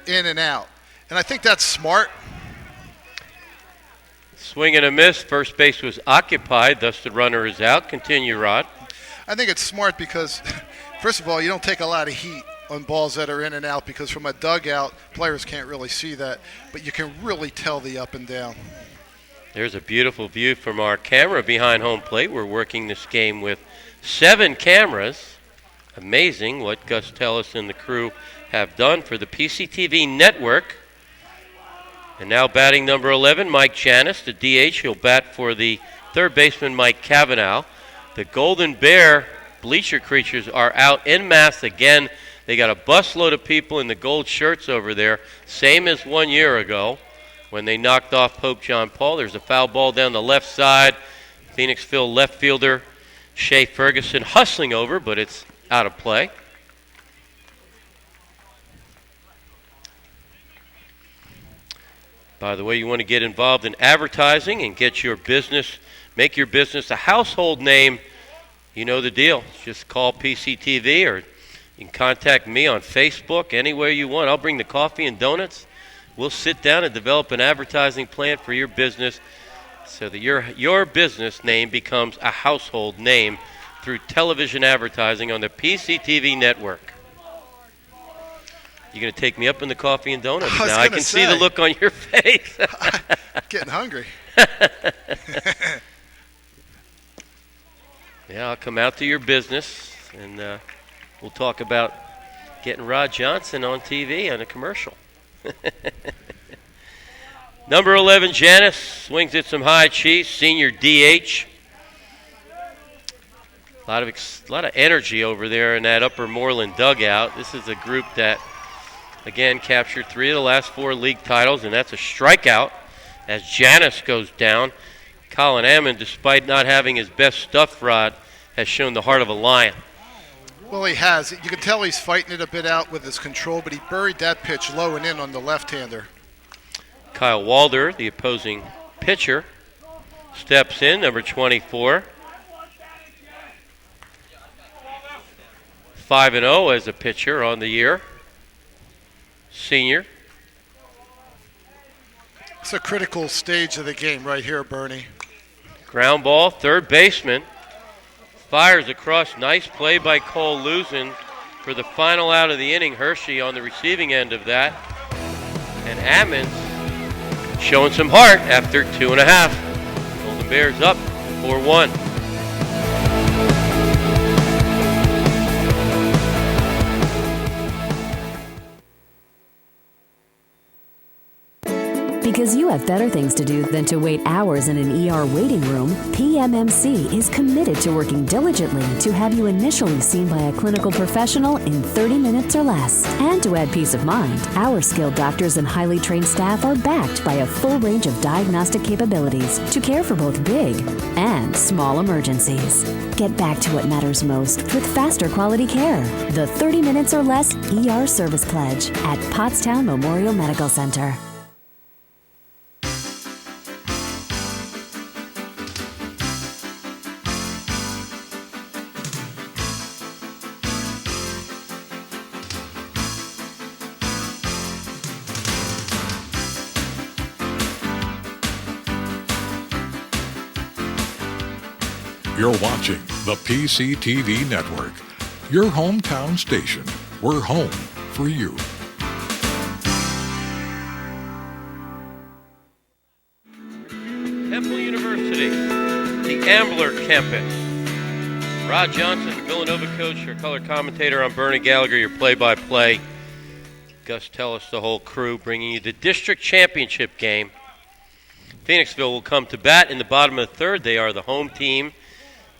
in and out. And I think that's smart. Swing and a miss. First base was occupied, thus the runner is out. Continue, Rod. I think it's smart because, first of all, you don't take a lot of heat on balls that are in and out because from a dugout, players can't really see that. But you can really tell the up and down. There's a beautiful view from our camera behind home plate. We're working this game with 7 cameras. Amazing what Gus Tellis and the crew have done for the PCTV Network. And now batting number 11, Mike Janis, the DH. He'll bat for the third baseman, Mike Cavanaugh. The Golden Bear bleacher creatures are out en masse again. They got a busload of people in the gold shirts over there, same as 1 year ago when they knocked off Pope John Paul. There's a foul ball down the left side. Phoenixville left fielder Shea Ferguson hustling over, but it's out of play. By the way, you want to get involved in advertising and get your business, make your business a household name, you know the deal. Just call PCTV or you can contact me on Facebook, anywhere you want. I'll bring the coffee and donuts. We'll sit down and develop an advertising plan for your business so that your business name becomes a household name through television advertising on the PCTV Network. You're going to take me up in the coffee and donuts now. I can see the look on your face. Getting hungry. Yeah, I'll come out to your business, and we'll talk about getting Rod Johnson on TV on a commercial. Number 11, Janis, swings at some high cheese, senior DH. A lot of energy over there in that upper Moreland dugout. This is a group that, again, captured 3 of the last 4 league titles, and that's a strikeout as Janis goes down. Colin Ammon, despite not having his best stuff, Rod, has shown the heart of a lion. Well, he has. You can tell he's fighting it a bit out with his control, but he buried that pitch low and in on the left-hander. Kyle Walder, the opposing pitcher, steps in, number 24. 5-0 as a pitcher on the year. Senior. It's a critical stage of the game right here, Bernie. Ground ball, third baseman. Fires across. Nice play by Cole Luzin for the final out of the inning. Hershey on the receiving end of that. And Ammons showing some heart after 2.5. Golden Bears up 4-1. Because you have better things to do than to wait hours in an ER waiting room, PMMC is committed to working diligently to have you initially seen by a clinical professional in 30 minutes or less. And to add peace of mind, our skilled doctors and highly trained staff are backed by a full range of diagnostic capabilities to care for both big and small emergencies. Get back to what matters most with faster quality care. The 30 minutes or less ER service pledge at Pottstown Memorial Medical Center. You're watching the PCTV Network, your hometown station. We're home for you. Temple University, the Ambler campus. Rod Johnson, the Villanova coach, your color commentator. I'm Bernie Gallagher, your play-by-play. Gus Tellis, the whole crew, bringing you the district championship game. Phoenixville will come to bat in the bottom of the third. They are the home team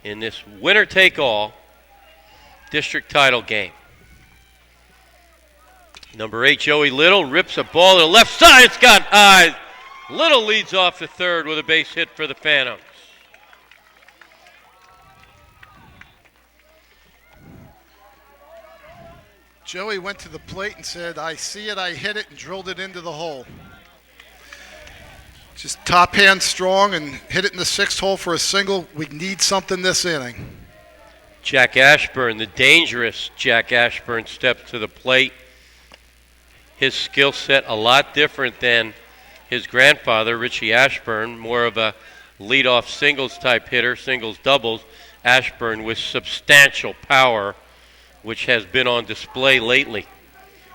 in this winner-take-all district title game. Number 8, Joey Little, rips a ball to the left side. It's got eyes. Little leads off the third with a base hit for the Phantoms. Joey went to the plate and said, I see it, I hit it, and drilled it into the hole. Just top hand strong and hit it in the 6th hole for a single. We need something this inning. Jack Ashburn, the dangerous Jack Ashburn, steps to the plate. his skill set a lot different than his grandfather, Richie Ashburn, more of a leadoff singles type hitter, singles doubles. Ashburn with substantial power, which has been on display lately,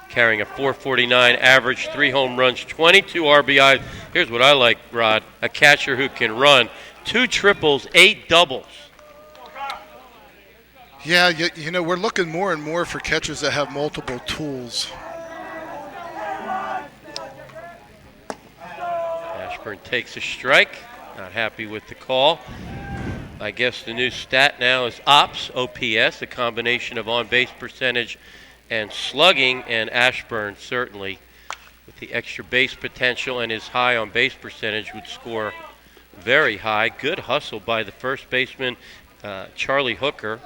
carrying a .449 average, 3 home runs, 22 RBIs. Here's what I like, Rod, a catcher who can run 2 triples, 8 doubles. Yeah, you know, we're looking more and more for catchers that have multiple tools. Ashburn takes a strike, not happy with the call. I guess the new stat now is OPS, a combination of on-base percentage and slugging, and Ashburn certainly with the extra base potential and his high on-base percentage would score very high. Good hustle by the first baseman, Charlie Hooker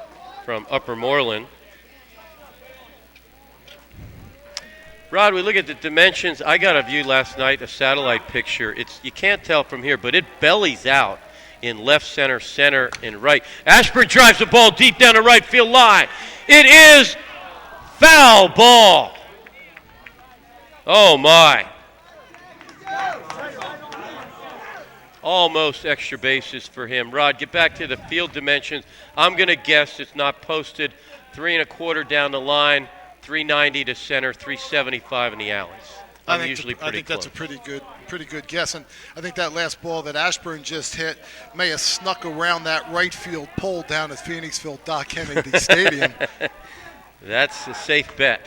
from Upper Moreland. Rod, we look at the dimensions. I got a view last night, a satellite picture. You can't tell from here, but it bellies out in left center, center, and right. Ashburn drives the ball deep down the right field line. It is foul ball. Oh, my. Almost extra bases for him. Rod, get back to the field dimensions. I'm going to guess it's not posted. 3 1/4 down the line, 390 to center, 375 in the alleys. I think that's a pretty good guess. And I think that last ball that Ashburn just hit may have snuck around that right field pole down at Phoenixville Doc Kennedy Stadium. That's a safe bet.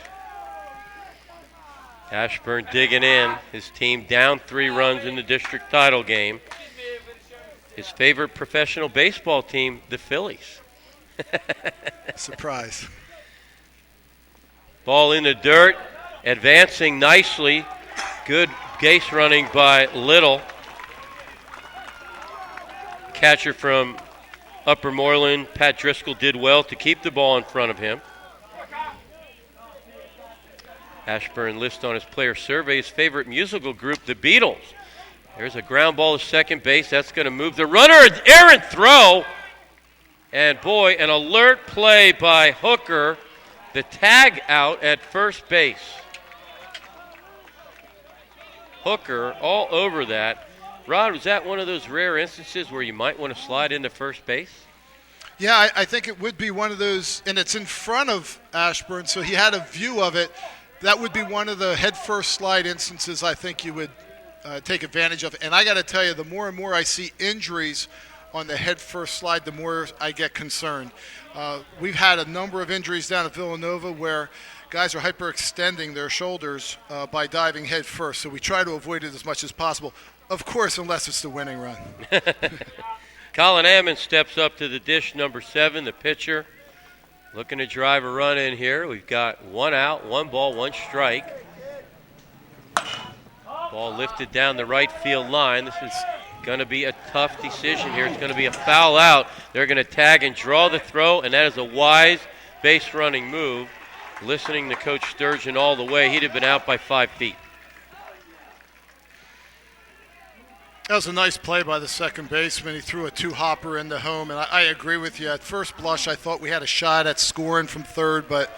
Ashburn digging in. His team down 3 runs in the district title game. His favorite professional baseball team, the Phillies. Surprise. Ball in the dirt, advancing nicely. Good base running by Little. Catcher from Upper Moreland, Pat Driscoll, did well to keep the ball in front of him. Ashburn lists on his player survey his favorite musical group, the Beatles. There's a ground ball to second base. That's going to move the runner. An errant throw. And, boy, an alert play by Hooker. The tag out at first base. Hooker all over that. Rod, was that one of those rare instances where you might want to slide into first base? Yeah, I think it would be one of those, and it's in front of Ashburn, so he had a view of it. That would be one of the head-first slide instances I think you would take advantage of. And I got to tell you, the more and more I see injuries on the head-first slide, the more I get concerned. We've had a number of injuries down at Villanova where guys are hyperextending their shoulders by diving head first, so we try to avoid it as much as possible. Of course, unless it's the winning run. Colin Ammon steps up to the dish, number 7, the pitcher. Looking to drive a run in here. We've got 1 out, 1 ball, 1 strike. Ball lifted down the right field line. This is going to be a tough decision here. It's going to be a foul out. They're going to tag and draw the throw, and that is a wise base running move. Listening to Coach Sturgeon all the way, he'd have been out by 5 feet. That was a nice play by the second baseman. He threw a 2-hopper into home, and I agree with you. At first blush, I thought we had a shot at scoring from third, but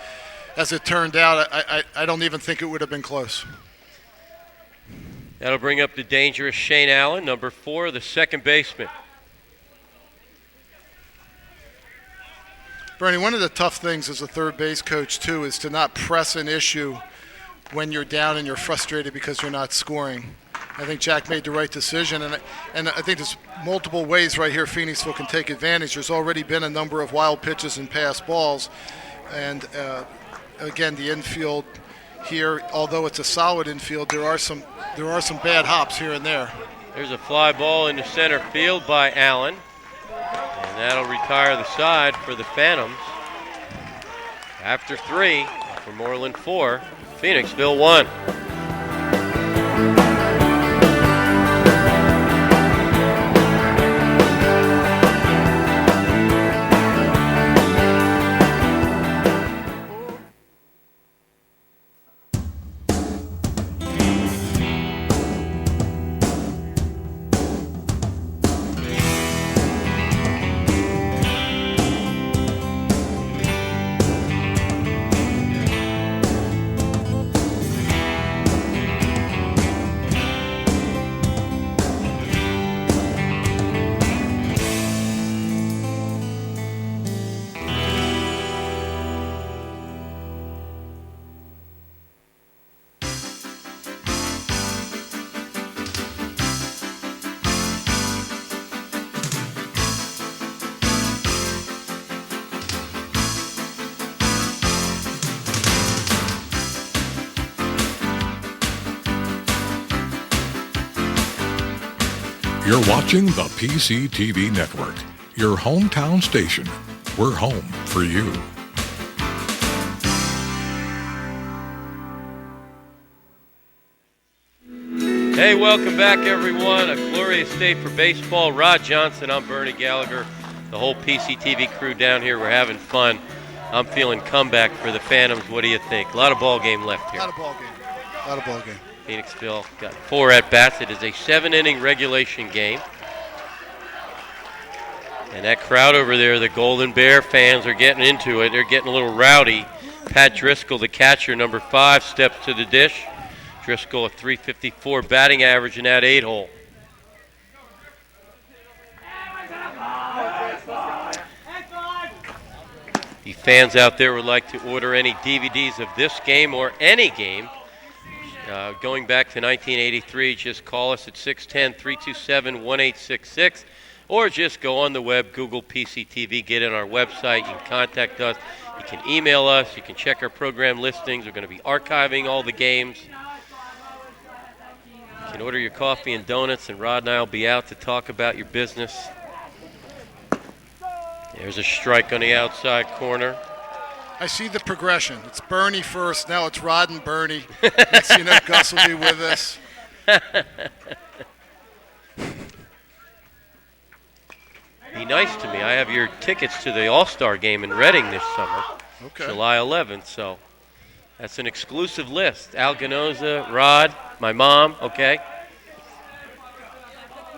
as it turned out, I don't even think it would have been close. That'll bring up the dangerous Shane Allen, number 4, the second baseman. Bernie, one of the tough things as a third base coach, too, is to not press an issue when you're down and you're frustrated because you're not scoring. I think Jack made the right decision, and I think there's multiple ways right here Phoenixville can take advantage. There's already been a number of wild pitches and pass balls, and again, the infield here, although it's a solid infield, there are some bad hops here and there. There's a fly ball into center field by Allen, and that'll retire the side for the Phantoms. After 3, for Moreland 4, Phoenixville 1. You're watching the PCTV Network, your hometown station. We're home for you. Hey, welcome back, everyone. A glorious day for baseball. Rod Johnson, I'm Bernie Gallagher. The whole PCTV crew down here, we're having fun. I'm feeling comeback for the Phantoms. What do you think? A lot of ball game left here. A lot of ball game. Phoenixville got 4 at-bats. It is a 7-inning regulation game. And that crowd over there, the Golden Bear fans, are getting into it. They're getting a little rowdy. Pat Driscoll, the catcher, number 5, steps to the dish. Driscoll, a .354 batting average in that 8-hole. The fans out there would like to order any DVDs of this game or any game. Going back to 1983, just call us at 610-327-1866, or just go on the web, Google PCTV, get in our website. You can contact us. You can email us. You can check our program listings. We're going to be archiving all the games. You can order your coffee and donuts, and Rod and I will be out to talk about your business. There's a strike on the outside corner. I see the progression. It's Bernie first. Now it's Rod and Bernie. Next thing you know, Gus will be with us. Be nice to me. I have your tickets to the All-Star game in Reading this summer, July 11th. So that's an exclusive list. Al Ganoza, Rod, my mom, okay?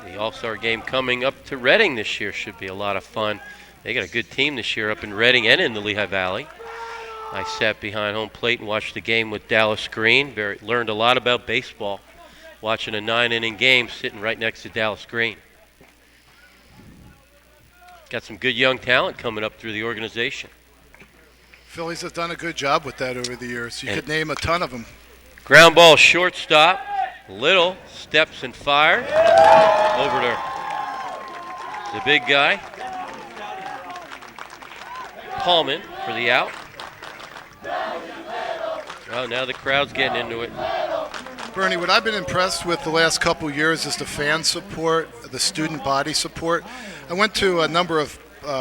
The All-Star game coming up to Reading this year should be a lot of fun. They got a good team this year up in Reading and in the Lehigh Valley. I sat behind home plate and watched the game with Dallas Green. Learned a lot about baseball watching a 9-inning game sitting right next to Dallas Green. Got some good young talent coming up through the organization. Phillies have done a good job with that over the years. You could name a ton of them. Ground ball shortstop. Little steps and fires. Over to the big guy. Paulman for the out. Oh, now the crowd's getting into it. Bernie, what I've been impressed with the last couple years is the fan support, the student body support. I went to a number of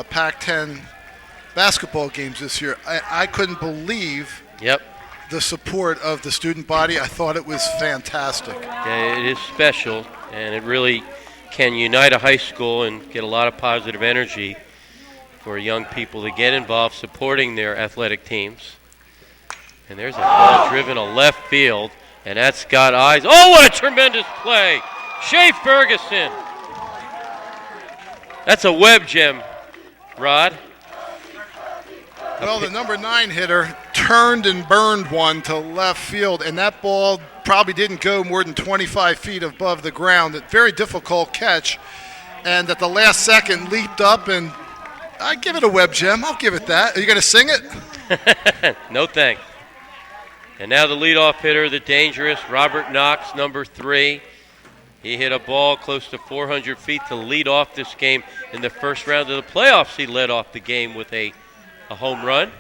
Pac-10 basketball games this year. I couldn't believe the support of the student body. I thought it was fantastic. Yeah, it is special, and it really can unite a high school and get a lot of positive energy for young people to get involved supporting their athletic teams. And there's a ball driven to left field, and that's got eyes. Oh, what a tremendous play! Shea Ferguson. That's a web gem, Rod. Well, the number 9 hitter turned and burned one to left field, and that ball probably didn't go more than 25 feet above the ground. A very difficult catch, and at the last second leaped up, and I give it a web gem. I'll give it that. Are you going to sing it? No thanks. And now the leadoff hitter, the dangerous Robert Knox, number 3. He hit a ball close to 400 feet to lead off this game in the first round of the playoffs. He led off the game with a home run.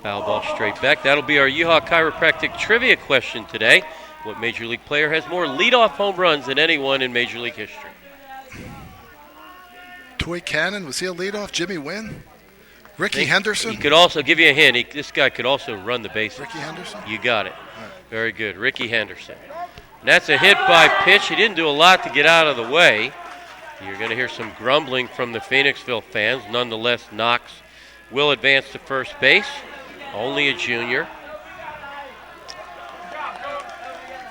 Foul ball straight back. That'll be our Yeehaw Chiropractic trivia question today. What Major League player has more leadoff home runs than anyone in Major League history? Toy Cannon, was he a leadoff? Jimmy Wynn? Ricky Henderson? He could also, give you a hint, this guy could also run the bases. Ricky Henderson? You got it. Right. Very good. Ricky Henderson. And that's a hit by pitch. He didn't do a lot to get out of the way. You're going to hear some grumbling from the Phoenixville fans. Nonetheless, Knox will advance to first base. Only a junior.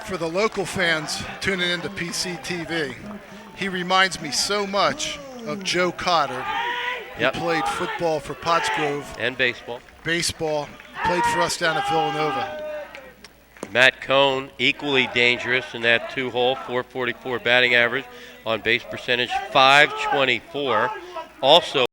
For the local fans tuning into PCTV, he reminds me so much of Joe Cotter. He played football for Pottsgrove. And baseball. Baseball. Played for us down at Villanova. Matt Cohn, equally dangerous in that 2-hole, .444 batting average, on base percentage .524. Also